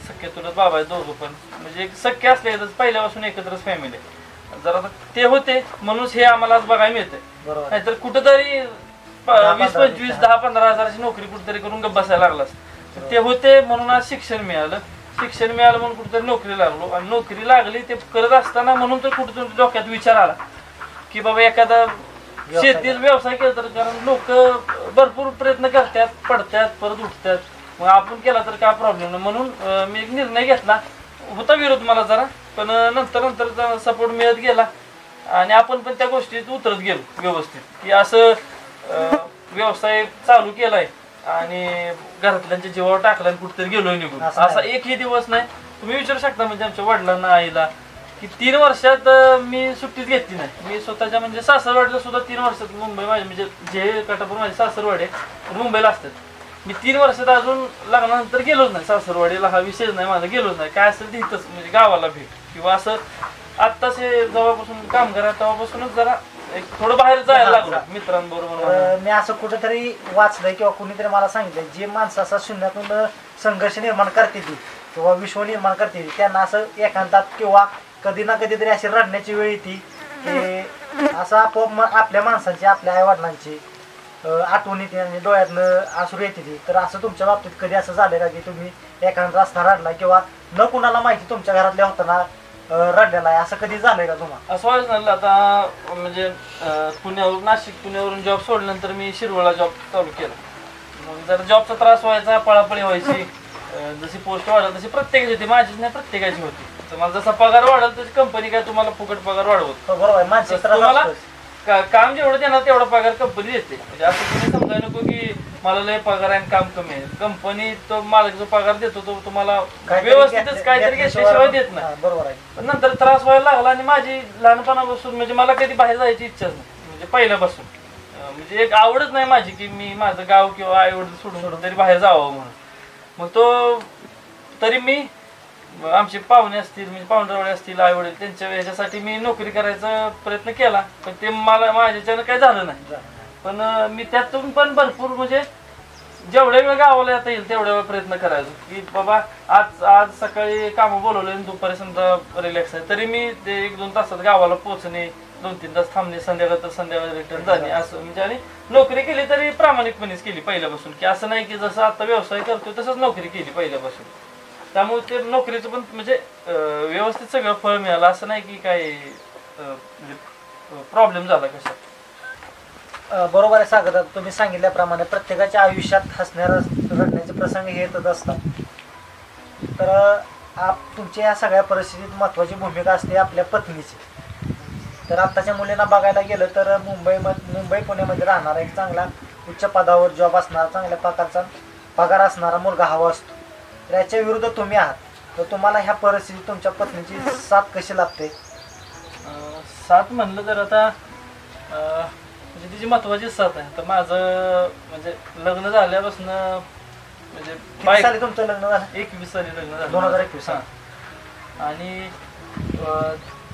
सख्खे तुलत बाबा आहेत दोघं पण म्हणजे सख्खे असले पहिल्यापासून एकत्रच फॅमिली आहे. जरा ते होते म्हणूनच हे आम्हाला आज बघायला मिळतंय. नाहीतर कुठंतरी 20-25, 10-15 हजाराची नोकरी कुठेतरी करून बसायला लागला. ते होते म्हणून आज शिक्षण मिळालं म्हणून कुठेतरी नोकरी लागलो आणि नोकरी लागली ते करत असताना म्हणून तर कुठेतरी डोक्यात विचार आला की बाबा एखादा शेतीत व्यवसाय केला तर, कारण लोक भरपूर प्रयत्न करतात, पडतात, परत उठतात, मग आपण केला तर काय प्रॉब्लेम नाही. म्हणून मी एक निर्णय घेतला. होता विरोध मला जरा, पण नंतर सपोर्ट मिळत गेला आणि आपण पण त्या गोष्टीत उतरत गेलो व्यवस्थित की असं व्यवसाय चालू केलाय आणि घरातल्यांच्या जीवावर टाकला आणि कुठेतरी गेलोय निघून. असा एकही दिवस नाही. तुम्ही विचारू शकता म्हणजे आमच्या वडिलांना आईला की 3 वर्षात मी सुट्टीच घेतली नाही. मी स्वतःच्या म्हणजे सासरवाडीला सुद्धा 3 वर्षात मुंबई माझे म्हणजे जे कटापूर माझे सासरवाडी मुंबईला असतात. मी 3 वर्षात अजून लग्नानंतर गेलोच नाही सासरवाडीला. हा विषयच नाही माझा, गेलोच नाही. काय असेल तिथंच म्हणजे गावाला भेट किंवा असं आत्ताच जेव्हापासून काम करा तेव्हापासूनच जरा एक थोडं बाहेर जायला लागलं मित्रांबरोबर. मी असं कुठेतरी वाचलंय किंवा कुणीतरी मला सांगितलं जे माणसं असा शून्यातून संघर्ष निर्माण करते ती किंवा विश्व निर्माण करते त्यांना असं एकांतात किंवा कधी ना कधीतरी अशी रडण्याची वेळ येते की असं आपोआप आपल्या माणसांची आपल्या आई वडिलांची आठवण येते आणि डोळ्यातनं आसरू येते ती. तर असं तुमच्या बाबतीत कधी असं झालं का की तुम्ही एकांत असताना रडला किंवा न कुणाला माहिती तुमच्या घरातल्या होताना रडलेला आहे, असं कधी झालंय का तुम्हाला? असं व्हायचं झालं. आता म्हणजे पुण्यावरून जॉब सोडल्यानंतर मी शिरवळला जॉब चालू केला. मग जरा जॉबचा त्रास व्हायचा, पळापळी व्हायची, जशी पोस्ट वाढेल तशी प्रत्येकाची होती, माझीच नाही प्रत्येकाची होती. तर मला जसा पगार वाढेल तशी कंपनी काय तुम्हाला फुकट पगार वाढवत. बरोबर, मानसिक तुम्हाला काम जेवढं देणार तेवढा पगार कंपनी देते. म्हणजे असं तुम्ही समजायला नको की मला लय पगार आहे काम कमी आहे. कंपनी तो मालक जो पगार देतो तो तुम्हाला व्यवस्थितच काहीतरी घेतल्याशिवाय देत नाही. बरोबर आहे. पण नंतर त्रास व्हायला लागला आणि माझी लहानपणापासून म्हणजे मला कधी बाहेर जायची इच्छाच नाही. म्हणजे पहिल्यापासून म्हणजे एक आवडच नाही माझी की मी माझं गाव किंवा आई वडील सोडून तरी बाहेर जावं म्हणून. मग तो तरी मी आमचे पाहुणे असतील म्हणजे पाहुणरावळे असतील आई वडील त्यांच्या ह्याच्यासाठी मी नोकरी करायचा प्रयत्न केला. पण ते मला माझ्याच्यानं काही झालं नाही. पण मी त्यातून पण भरपूर म्हणजे जेवढ्या वेळ गावाला येता येईल तेवढ्या वेळ प्रयत्न करायचो की बाबा आज सकाळी कामं बोलवले आणि दुपारी समजा रिलॅक्स आहे तरी मी ते 1-2 तासात गावाला पोहोचणे, 2-3 तास थांबणे, संध्याकाळ तर संध्याकाळी रिटर्न जाणे असं म्हणजे. आणि नोकरी केली तरी प्रामाणिकपणेच केली पहिल्यापासून की असं नाही की जसं आता व्यवसाय करतो तसंच नोकरी केली पहिल्यापासून. त्यामुळे ते नोकरीचं पण म्हणजे व्यवस्थित सगळं फळ मिळालं असं नाही की काही प्रॉब्लेम झाला कशा. बरोबर आहे सागर, तुम्ही सांगितल्याप्रमाणे प्रत्येकाच्या आयुष्यात हसणारे रडण्याचे प्रसंग येतच असतात. तर तुमच्या या सगळ्या परिस्थितीत महत्त्वाची भूमिका असते आपल्या पत्नीची. तर आत्ताच्या मुलींना बघायला गेलं तर मुंबई पुण्यामध्ये राहणारा एक चांगला उच्च पदावर जॉब असणारा, चांगल्या प्रकारचा पगार असणारा मुलगा हवा असतो. तर याच्या विरुद्ध तुम्ही आहात, तर तुम्हाला ह्या परिस्थितीत तुमच्या पत्नीची साथ कशी लागते? साथ म्हणलं तर आता म्हणजे तिची महत्वाची साथ आहे. तर माझं म्हणजे लग्न झाल्यापासून म्हणजे किती साली तुमचं लग्न झालं? 21 साली लग्न झालं 2021. आणि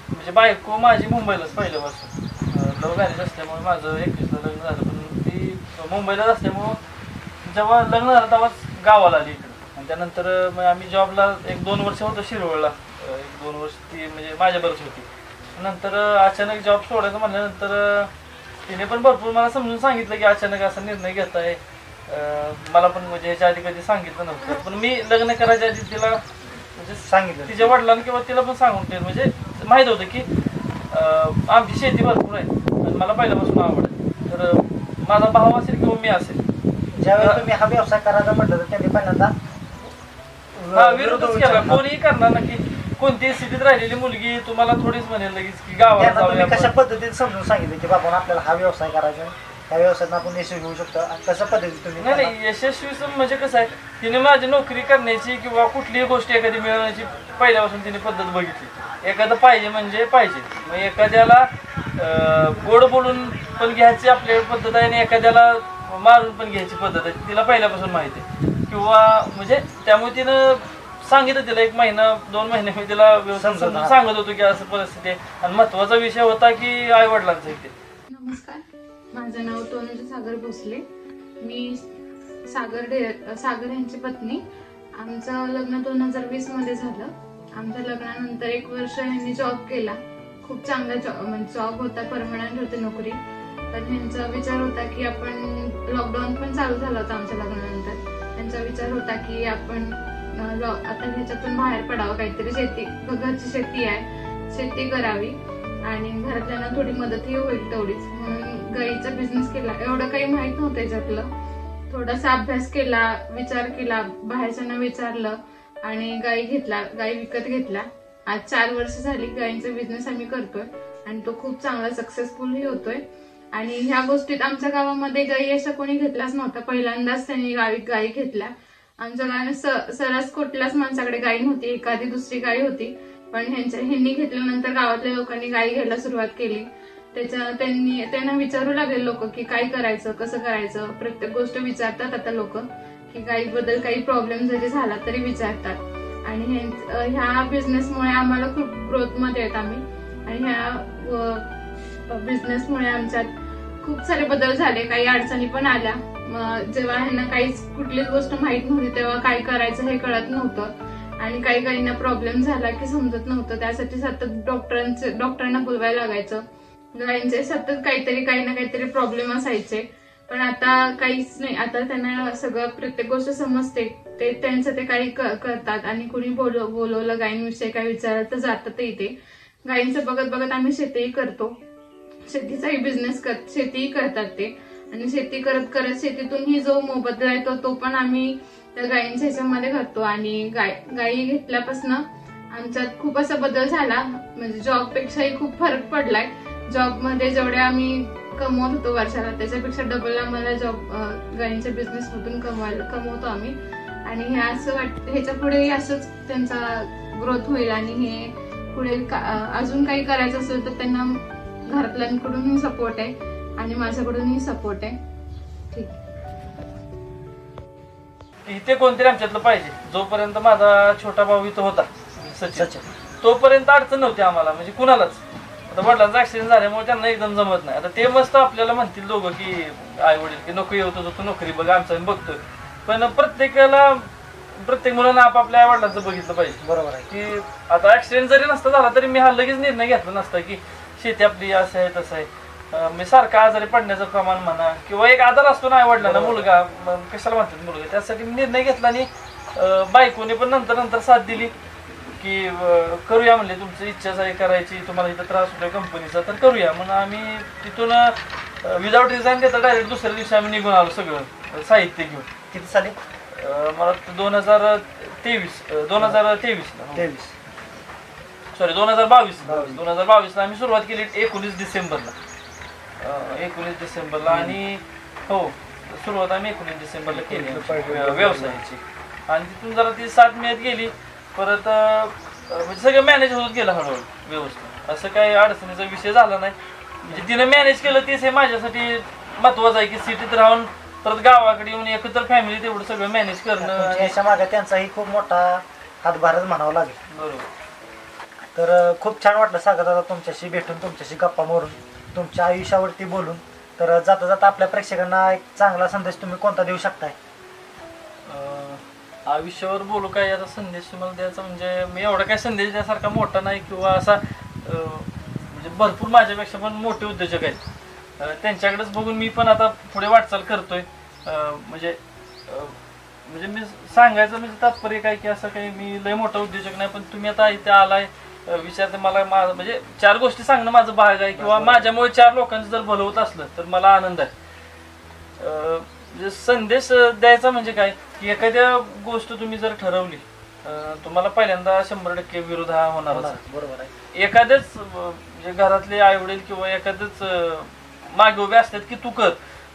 म्हणजे बायको माझी मुंबईलाच पहिल्यापासून लव्ह मॅरेज असल्यामुळे माझं 21ला लग्न झालं. पण ती मुंबईलाच असल्यामुळं जेव्हा लग्न झालं तेव्हाच गावाला आली इकडं. आणि त्यानंतर मग आम्ही जॉबला 1-2 वर्ष होतो शिरवळला. 1-2 वर्ष ती म्हणजे माझ्याबरोबर होती. नंतर अचानक जॉब सोडायचं म्हणल्यानंतर तिने पण भरपूर मला समजून सांगितलं की अचानक असा निर्णय घेत आहे. मला पण म्हणजे ह्याच्या आधी कधी सांगितलं नव्हतं. पण मी लग्न करायच्या आधी तिला म्हणजे सांगितलं तिच्या वडिलांना किंवा तिला पण सांगून ठेवलं. म्हणजे माहीत होतं की आमची शेती भरपूर आहे आणि मला पहिल्यापासून आवड आहे. तर माझा भाव असेल किंवा मी असेल, ज्यावेळेस तुम्ही हा व्यवसाय करायचा म्हटलं तर त्यांनी पहिल्यांदा विरोधच केला. कोणीही करणार ना की कोणतीही स्थितीत राहिलेली मुलगी तुम्हाला थोडीच म्हणेल लगेच की गावाला तुम्ही जाऊया कशा आपण. पद्धतीने समजून सांगितलं की बाबा आपल्याला हा व्यवसाय करायचा, त्या व्यवसायात आपण यशस्वी होऊ शकतो, कशा पद्धतीने तुम्ही? नाही यशस्वी म्हणजे कसं आहे, तिने माझी नोकरी करण्याची किंवा कुठलीही गोष्ट एखादी मिळवण्याची पहिल्यापासून तिने पद्धत बघितली. एखादं पाहिजे म्हणजे पाहिजे. मग एखाद्याला गोड बोलून पण घ्यायची आपल्या पद्धत आहे आणि एखाद्याला मारून पण घ्यायची पद्धत आहे, तिला पहिल्यापासून माहिती आहे. किंवा म्हणजे त्यामुळे तिनं सांगितलं तिला 1 महिना 2 महिने मी तिला समजून सांगत होतो की असं परिस्थिती आहे. आणि महत्वाचा विषय होता की आई वडिलांचा इथे. नमस्कार, माझं नाव तनुजा सागर भोसले. मी सागर यांची पत्नी. आमचं लग्न 2020 मध्ये झालं. आमच्या लग्नानंतर 1 वर्ष यांनी जॉब केला. खूप चांगला जॉब होता, परमनंट होती नोकरी. तर ह्यांचा विचार होता की आपण, लॉकडाऊन पण चालू झाला होता आमच्या लग्नानंतर. त्यांचा विचार होता की आपण आता ह्याच्यातून बाहेर पडावं, काहीतरी शेती, घरची शेती आहे, शेती करावी आणि घरातल्यांना थोडी मदतही होईल तेवढीच. म्हणून गाईचा बिझनेस केला. एवढं काही माहित नव्हतं याच्यातलं. थोडासा अभ्यास केला, विचार केला, बाहेरच्यांना विचारलं आणि गाई विकत घेतला. आज 4 वर्ष झाली गाईंचा बिझनेस आम्ही करतोय आणि तो खूप चांगला सक्सेसफुलही होतोय. आणि ह्या गोष्टीत आमच्या गावामध्ये गाई असं कोणी घेतलाच नव्हता. पहिल्यांदाच त्यांनी गाई घेतल्या. आमच्या गावाने सरस कुठल्याच माणसाकडे गाई नव्हती, एखादी दुसरी गाय होती. पण ह्यांनी घेतल्यानंतर गावातल्या लोकांनी गाई घ्यायला सुरुवात केली. त्यांना विचारू लागले लोक की काय करायचं, कसं करायचं. प्रत्येक गोष्ट विचारतात आता लोक की गाईबद्दल काही प्रॉब्लेम जरी झाला तरी विचारतात. आणि ह्या बिझनेसमुळे आम्हाला खूप ग्रोथ मध्ये आहेत आम्ही. आणि ह्या बिझनेसमुळे आमच्यात खूप सारे बदल झाले. काही अडचणी पण आल्या. जेव्हा ह्यांना कुठलीच गोष्ट माहित नव्हती तेव्हा काय करायचं हे कळत नव्हतं. आणि काही गाईंना प्रॉब्लेम झाला की समजत नव्हतं. त्यासाठी सतत डॉक्टरांना बोलवायला लागायचं. गाईंचे सतत काही ना काहीतरी प्रॉब्लेम असायचे. पण आता काहीच नाही. आता त्यांना सगळं प्रत्येक गोष्ट समजते. ते त्यांचं ते काही करतात. आणि कुणी बोलवलं गाईंविषयी काही विचारलं तर जातात इथे. गाईंचं बघत बघत आम्ही शेतीही करतो. शेतीचाही बिझनेस शेतीही करतात ते. आणि शेती करत करत शेतीतूनही जो मोबदला येतो तो पण आम्ही त्या गायींच्या ह्याच्यामध्ये करतो. आणि गायी घेतल्यापासून आमच्यात खूप असा बदल झाला. म्हणजे जॉब पेक्षाही खूप फरक पडलाय. जॉब मध्ये जेवढे आम्ही कमवत होतो वर्षाला त्याच्यापेक्षा डबल आम्हाला जॉब गायींच्या बिझनेस मधून कमवतो आम्ही. आणि हे असं ह्याच्या पुढेही असंच त्यांचा ग्रोथ होईल. आणि हे पुढे अजून काही करायचं असेल तर त्यांना घरातल्यांकडूनही सपोर्ट आहे आणि माझ्याकडूनही सपोर्ट आहे. ठीक इथे कोणतरी आमच्यातलं पाहिजे. जोपर्यंत माझा छोटा भाऊ इथं होता सचिन, तोपर्यंत अडचण नव्हती आम्हाला, म्हणजे कुणालाच. आता वडिलांचा ऍक्सिडेंट झाल्यामुळे त्यांना एकदम जमत नाही. आता ते मस्त आपल्याला म्हणतील दोघं की आई वडील की नको येऊ तुझं, तू नोकरी बघ, आमचं बघतोय. पण प्रत्येक मुलांना आपापल्या आई वडिलांचं बघितलं पाहिजे. बरोबर आहे की आता ऍक्सिडेंट जरी नसता झाला तरी मी हा लगेच निर्णय घेतला नसता की शेती आपली असं आहे तसं आहे. मी सारखा आजारी पडण्याचं प्रमाण म्हणा किंवा एक आधार असतो ना आई वडिलांना, मुलगा कशाला म्हणतात मुलगा, त्यासाठी मी निर्णय घेतला. आणि बायकोने पण नंतर साथ दिली की करूया म्हणले, तुमची इच्छाच आहे करायची, तुम्हाला इथं त्रास होतोय कंपनीचा तर करूया. म्हणून आम्ही तिथून विदाऊट रिझाईन देता डायरेक्ट दुसऱ्या दिवशी आम्ही निघून आलो सगळं साहित्य घेऊन. किती साली? मला 2022ला आम्ही सुरुवात केली 19 डिसेंबरला. आणि हो सुरुवात आम्ही 19 डिसेंबरला केली व्यवसायाची. आणि तिथून जरा ती साथ मिळत गेली. परत म्हणजे सगळं मॅनेज होत गेलं हळूहळू व्यवस्थित. असं काही अडचणीचा विषय झाला नाही. म्हणजे तिनं मॅनेज केलं तेच हे माझ्यासाठी महत्वाचं आहे की सिटीत राहून परत गावाकडे येऊन एकत्र फॅमिली तेवढं सगळं मॅनेज करणं. याच्या मागे त्यांचाही खूप मोठा हातभारच म्हणावा लागेल. बरोबर. तर खूप छान वाटलं सागर दादा तुमच्याशी भेटून, तुमच्याशी गप्पा मारून, तुमच्या आयुष्यावरती बोलून. तर जाता जाता आपल्या प्रेक्षकांना एक चांगला संदेश तुम्ही कोणता देऊ शकताय? आयुष्यावर बोलू काय याचा संदेश तुम्हाला द्यायचा म्हणजे मी एवढा काही संदेश द्यासारखा मोठा नाही किंवा असा म्हणजे भरपूर माझ्यापेक्षा पण मोठे उद्योजक आहेत. त्यांच्याकडेच बघून मी पण आता पुढे वाटचाल करतोय. म्हणजे मी सांगायचं म्हणजे तात्पर्य काय की असं काही मी लय मोठा उद्योजक नाही. पण तुम्ही आता इथे आलाय विचारते मला म्हणजे 4 गोष्टी सांगणं माझं भाग आहे किंवा माझ्यामुळे 4 लोकांचं जर भलं होत असलं तर मला आनंद आहे. म्हणजे संदेश द्यायचा म्हणजे काय की एखाद्या गोष्ट तुम्ही जर ठरवली तुम्हाला पहिल्यांदा 100% विरोध हा होणारच. बरोबर आहे. एखाद्याच म्हणजे घरातले आई वडील किंवा एखादंच मागे उभे असतात की तू कर.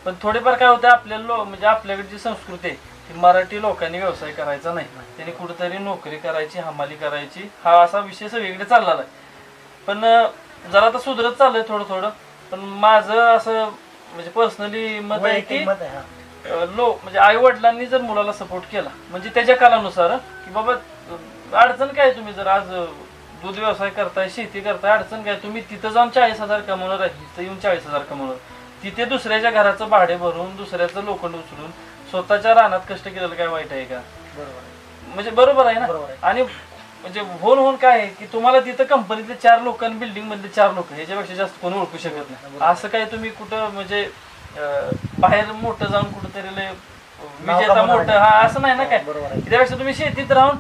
पण थोडेफार काय होतं आपल्याला म्हणजे आपल्याकडे जी संस्कृती आहे की मराठी लोकांनी व्यवसाय करायचा नाही, त्यांनी कुठेतरी नोकरी करायची, हमाली करायची, हा असा विषय सगळीकडे चाललेला आहे. पण जरा आता सुधरत चाललंय थोडं थोडं. पण माझं असं म्हणजे पर्सनली मत आहे की म्हणजे आई वडिलांनी जर मुलाला सपोर्ट केला म्हणजे त्याच्या कालानुसार की बाबा अडचण काय, तुम्ही जर आज दूध व्यवसाय करताय, शेती करताय, अडचण काय, तुम्ही तिथं जाऊन 40,000 कमवणार आहे, तिथं येऊन 40,000 कमवणार, तिथे दुसऱ्याच्या घराचं भाडे भरून दुसऱ्याचं लोखंड उचलून स्वतःच्या रानात कष्ट केलेलं काय वाईट आहे का? म्हणजे बरोबर आहे ना. आणि म्हणजे होऊन काय आहे की तुम्हाला तिथं कंपनीतले 4 लोक आणि बिल्डिंग मधले 4 लोक ह्याच्यापेक्षा जास्त कोणी ओळखू शकत नाही. असं काय तुम्ही कुठं म्हणजे बाहेर मोठं जाऊन कुठंतरी लय विजेता मोठं हा असं नाही ना काय. त्यापेक्षा तुम्ही शेतीत राहून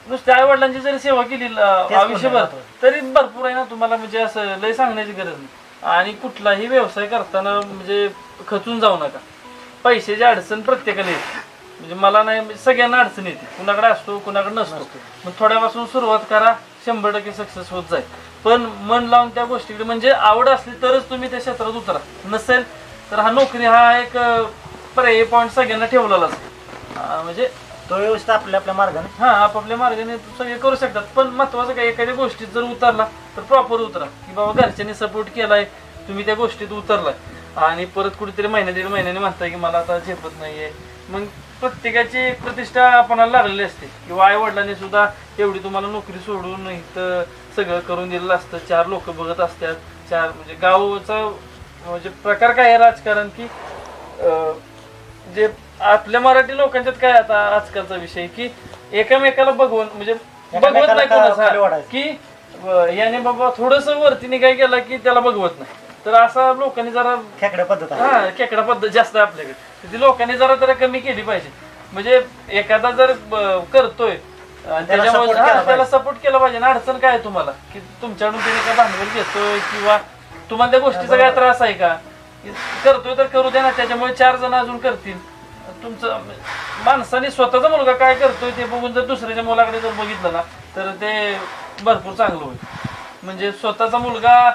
नुसत्या आई वडिलांची जरी सेवा केली आयुष्यभर तरी भरपूर आहे ना. तुम्हाला म्हणजे असं लय सांगण्याची गरज नाही. आणि कुठलाही व्यवसाय करताना म्हणजे खचून जाऊ नका. पैशाची अडचण प्रत्येकाला येते, म्हणजे मला नाही म्हणजे सगळ्यांना अडचण येते, कुणाकडे असतो कुणाकडे नसतो. मग थोड्यापासून सुरुवात करा, 100% सक्सेस होत जाईल. पण मन लावून त्या गोष्टीकडे म्हणजे आवड असली तरच तुम्ही त्या क्षेत्रात उतरा. नसेल तर हा नोकरी हा एक पर्यायी पॉईंट सगळ्यांना ठेवलेलाच म्हणजे तो व्यवस्था आपल्या मार्गाने आपापल्या मार्गाने सगळे करू शकतात. पण महत्वाचं काय एखाद्या गोष्टीत जर उतरला तर प्रॉपर उतरा की बाबा घरच्यांनी सपोर्ट केलाय, तुम्ही त्या गोष्टीत उतरलाय आणि परत कुठेतरी महिन्या 1.5 महिन्याने म्हणताय की मला आता झेपत नाहीये. मग प्रत्येकाची प्रतिष्ठा आपणाला लागलेली असते किंवा आई वडिलांनी सुद्धा एवढी तुम्हाला नोकरी सोडून इथं सगळं करून दिलेलं असतं. 4 लोक बघत असतात. 4 म्हणजे गावचा म्हणजे प्रकार काय आहे राजकारण की जे आपल्या मराठी लोकांच्यात काय आता आजकालचा विषय की एकमेकाला बघवून म्हणजे बघवत नाही कोणाचा की याने बाबा थोडस वरती निघाय गेला की त्याला बघवत नाही. तर असा लोकांनी जरा खेकडा पद्धत जास्त आहे आपल्याकडे. ती लोकांनी जरा जरा कमी केली पाहिजे. म्हणजे एखादा जर करतोय त्याच्यामुळे त्याला सपोर्ट केला पाहिजे ना. अडचण काय आहे तुम्हाला की तुमच्याकडून तुम्ही काय भांडवल घेतोय किंवा तुम्हाला त्या गोष्टीचा काय त्रास आहे का? करतोय तर करू द्या ना, त्याच्यामुळे 4 जण अजून करतील. तुमचं माणसाने स्वतःचा मुलगा काय करतोय ते बघून जर दुसऱ्याच्या मुलाकडे जर बघितलं ना तर ते भरपूर चांगलं होईल. म्हणजे स्वतःचा मुलगा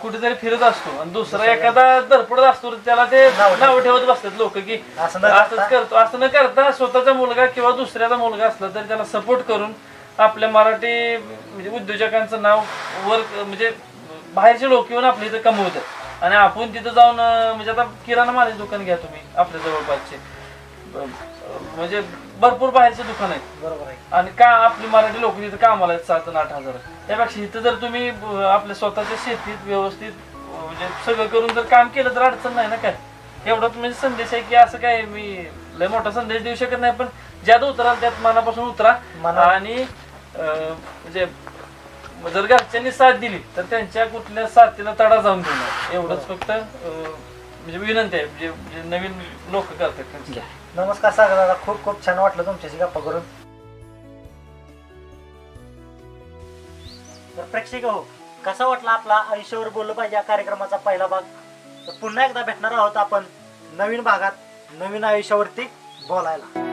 कुठेतरी फिरत असतो आणि दुसरा एखादा धडपडत असतो त्याला ते नाव ठेवत बसतात लोक की असंच करतो. असं न करता स्वतःचा मुलगा किंवा दुसऱ्याचा मुलगा असला तर त्याला सपोर्ट करून आपल्या मराठी म्हणजे उद्योजकांचं नाव वर म्हणजे बाहेरचे लोक येऊन आपल्या इथं कमवतात आणि आपण तिथं जाऊन म्हणजे आता किराणा मालाचे दुकान घ्या तुम्ही आपल्या जवळपासचे म्हणजे भरपूर बाहेरचे दुकान आहेत. बरोबर आहे. आणि का आपली मराठी लोक तिथं कामाला आहेत 7 आणि 8 हजार. त्यापेक्षा इथं जर तुम्ही आपल्या स्वतःच्या शेतीत व्यवस्थित म्हणजे सगळं करून जर काम केलं तर अडचण नाही ना काय. एवढाच म्हणजे संदेश आहे की असं काय मी लय मोठा संदेश देऊ शकत नाही. पण ज्यात उतराल त्यात मनापासून उतरा आणि म्हणजे जर घरच्यांनी साथ दिली तर त्यांच्या कुठल्या साथीला तडा जाऊन देणार एवढंच फक्त म्हणजे विनंती आहे जे नवीन लोक करतात त्यांची. नमस्कार सागर दादा, खूप खूप छान वाटलं तुमच्याशी गप्पा करून. तर प्रेक्षक हो, कसा वाटला आपला आयुष्यावर बोललं पाहिजे या कार्यक्रमाचा पहिला भाग. तर पुन्हा एकदा भेटणार आहोत आपण नवीन भागात नवीन आयुष्यावरती बोलायला.